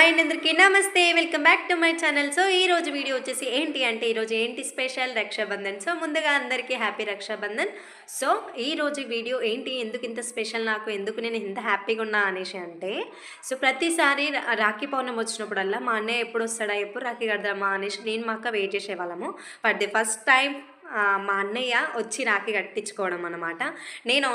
Hi అండి అందరికీ నమస్తే. Welcome back to my channel. So ఈరోజు వీడియో వచ్చేసి ఏంటి అంటే ఈరోజు ఏంటి స్పెషల్ రక్షాబంధన్. సో ముందుగా అందరికీ హ్యాపీ రక్షాబంధన్. సో ఈరోజు వీడియో ఏంటి, ఎందుకు ఇంత స్పెషల్, నాకు ఎందుకు నేను ఇంత హ్యాపీగా ఉన్నా అనేసి అంటే, సో ప్రతిసారి రాఖీ పౌర్ణమి వచ్చినప్పుడల్లా మా అన్నయ్య ఎప్పుడు వస్తాడా, ఎప్పుడు రాఖీ కడదామా అనేసి నేను మా అక్క వెయిట్ చేసేవాళ్ళము. బట్ ది ఫస్ట్ టైం మా అన్నయ్య వచ్చి రాఖీ కట్టించుకోవడం అనమాట. నేను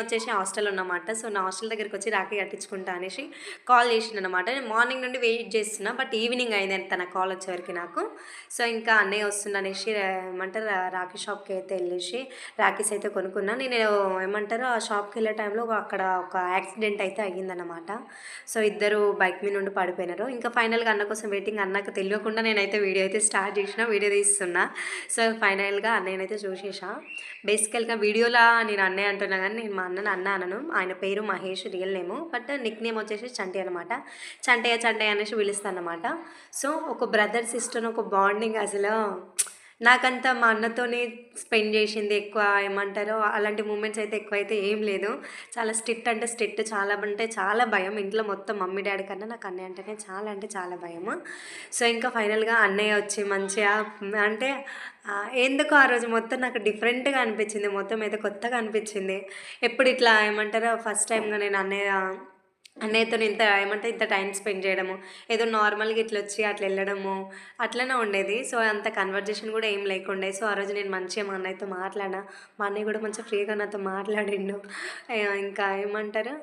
వచ్చేసి హాస్టల్ ఉన్నమాట. సో నా హాస్టల్ దగ్గరికి వచ్చి రాఖీ కట్టించుకుంటా అనేసి కాల్ చేసిండనమాట. నేను మార్నింగ్ నుండి వెయిట్ చేస్తున్నా, బట్ ఈవినింగ్ అయింది తన కాల్ వచ్చేవరకు నాకు. సో ఇంకా అన్నయ్య వస్తుంది అనేసి ఏమంటారు రాఖీ షాప్కి అయితే వెళ్ళేసి రాఖీస్ అయితే కొనుక్కున్నా. నేను ఏమంటారు ఆ షాప్కి వెళ్ళే టైంలో అక్కడ ఒక యాక్సిడెంట్ అయితే అయ్యిందనమాట. సో ఇద్దరు బైక్ మీద నుండి పడిపోయినారు. ఇంకా ఫైనల్గా అన్న కోసం వెయిటింగ్. అన్నకు తెలియకుండా నేనైతే వీడియో అయితే స్టార్ట్ చేసిన, వీడియో తీస్తున్నా. సో ఫైనల్గా అన్నయ్యనైతే చూసేసా. బేసికల్గా వీడియోలో నేను అన్నయ్య అంటున్నా కానీ నేను మా అన్నను అన్న అనను. ఆయన పేరు Mahesh, real name, but Nick name వచ్చేసి చంటి అనమాట. చంటయ్య అనేసి పిలుస్తాను అనమాట. సో ఒక బ్రదర్ సిస్టర్ ఒక బాండింగ్ అసలు నాకంతా మా అన్నతోనే స్పెండ్ చేసింది ఎక్కువ. ఏమంటారో అలాంటి మూమెంట్స్ అయితే ఎక్కువైతే ఏం లేదు. చాలా స్ట్రిక్ట్ అంటే స్ట్రిక్ట్, చాలా అంటే చాలా భయం. ఇంట్లో మొత్తం మమ్మీ డాడీ కన్నా నాకు అన్నయ్య అంటేనే చాలా అంటే చాలా భయము. సో ఇంకా ఫైనల్గా అన్నయ్య వచ్చి మంచిగా అంటే ఎందుకు ఆ రోజు మొత్తం నాకు డిఫరెంట్గా అనిపించింది. మొత్తం అయితే కొత్తగా అనిపించింది. ఎప్పుడు ఇట్లా ఏమంటారో ఫస్ట్ టైంగా నేను అన్నయ్యతో ఇంత టైం స్పెండ్ చేయడము, ఏదో నార్మల్గా ఇట్లా వచ్చి అట్లా వెళ్ళడము అట్లనే ఉండేది. సో అంత కన్వర్జేషన్ కూడా ఏం లేకుండే. సో ఆ రోజు నేను మంచిగా మా అన్నయ్యతో మాట్లాడా. మా అన్నయ్య కూడా మంచిగా ఫ్రీగా నాతో మాట్లాడిండు. ఇంకా ఏమంటారు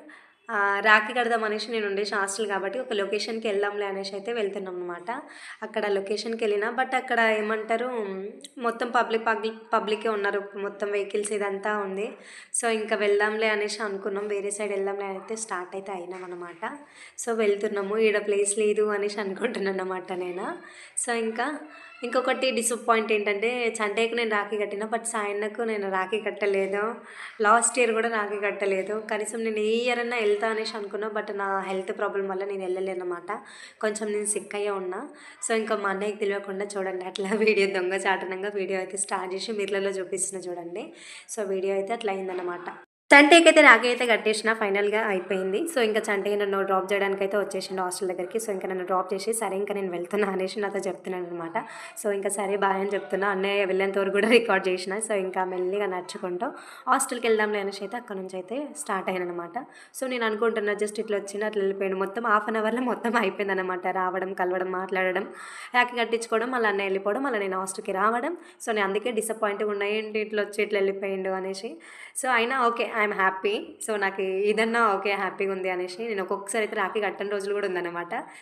రాఖీ కడదాం అనేసి నేను ఉండేసి హాస్టల్ కాబట్టి ఒక లొకేషన్కి వెళ్దాంలే అనేసి అయితే వెళ్తున్నాం అనమాట. అక్కడ లొకేషన్కి వెళ్ళినా, బట్ అక్కడ ఏమంటారు మొత్తం పబ్లికే ఉన్నారు, మొత్తం వెహికల్స్ ఇదంతా ఉంది. సో ఇంకా వెళ్దాంలే అనేసి అనుకున్నాం, వేరే సైడ్ వెళ్దాంలే అయితే స్టార్ట్ అయితే అయినాం అనమాట. సో వెళ్తున్నాము, ఈడ ప్లేస్ లేదు అనేసి అనుకుంటున్నాను అనమాట నేను. సో ఇంకొకటి డిసప్పాయింట్ ఏంటంటే చంటయ్యకు నేను రాఖీ కట్టిన, బట్ సాయన్నకు నేను రాఖీ కట్టలేదు. లాస్ట్ ఇయర్ కూడా రాఖీ కట్టలేదు. కనీసం నేను ఏ ఇయర్ అన్నా వెళ్తా అనేసి అనుకున్నా, బట్ నా హెల్త్ ప్రాబ్లం వల్ల నేను వెళ్ళలేనమాట. కొంచెం నేను సిక్ అయ్యే ఉన్నా. సో ఇంకా మా అన్నయ్యకి తెలియకుండా చూడండి అట్లా వీడియో దొంగచాటనంగా వీడియో అయితే స్టార్ట్ చేసి మిర్రర్లో చూపిస్తున్నా చూడండి. సో వీడియో అయితే అట్లా అయిందనమాట. చంటయ్యకి అయితే రాఖీ అయితే కట్టేసిన, ఫైనల్గా అయిపోయింది. సో ఇంకా చంటయ్య నన్ను డ్రాప్ చేయడానికి అయితే వచ్చేసిండు హాస్టల్ దగ్గరికి. సో ఇంకా నన్ను డ్రాప్ చేసి సరే ఇంకా నేను వెళ్తున్నా అనేసి నాతో చెప్తున్నాను అనమాట. సో ఇంకా సరే బాయ్ అని చెప్తున్నా. అన్నయ్య వెళ్ళేంత వరకు కూడా రికార్డ్ చేసిన. సో ఇంకా మెల్లిగా నడుచుకుంటూ హాస్టల్కి వెళ్దాంలే అనేసి అయితే అక్కడ నుంచి అయితే స్టార్ట్ అయ్యాను అనమాట. సో నేను అనుకుంటున్నా జస్ట్ ఇట్లా వచ్చిన అట్లా వెళ్ళిపోయాను. మొత్తం హాఫ్ అన్ అవర్లో మొత్తం అయిపోయింది అనమాట. రావడం, కలవడం, మాట్లాడడం, రాఖీ కట్టించుకోవడం, మళ్ళీ అన్నయ్య వెళ్ళిపోవడం, మళ్ళీ నేను హాస్టల్కి రావడం. సో నేను అందుకే డిసప్పాయింట్గా ఉన్నాయి, ఏంటి ఇట్లా వచ్చి ఇట్లా వెళ్ళిపోయిండు అనేసి. సో అయినా ఓకే, ఐఎమ్ హ్యాపీ. సో నాకు ఇదన్నా ఓకే హ్యాపీగా ఉంది అనేసి. నేను ఒక్కొక్కసారి అయితే రాఖీ కట్టని రోజులు కూడా ఉందన్నమాట.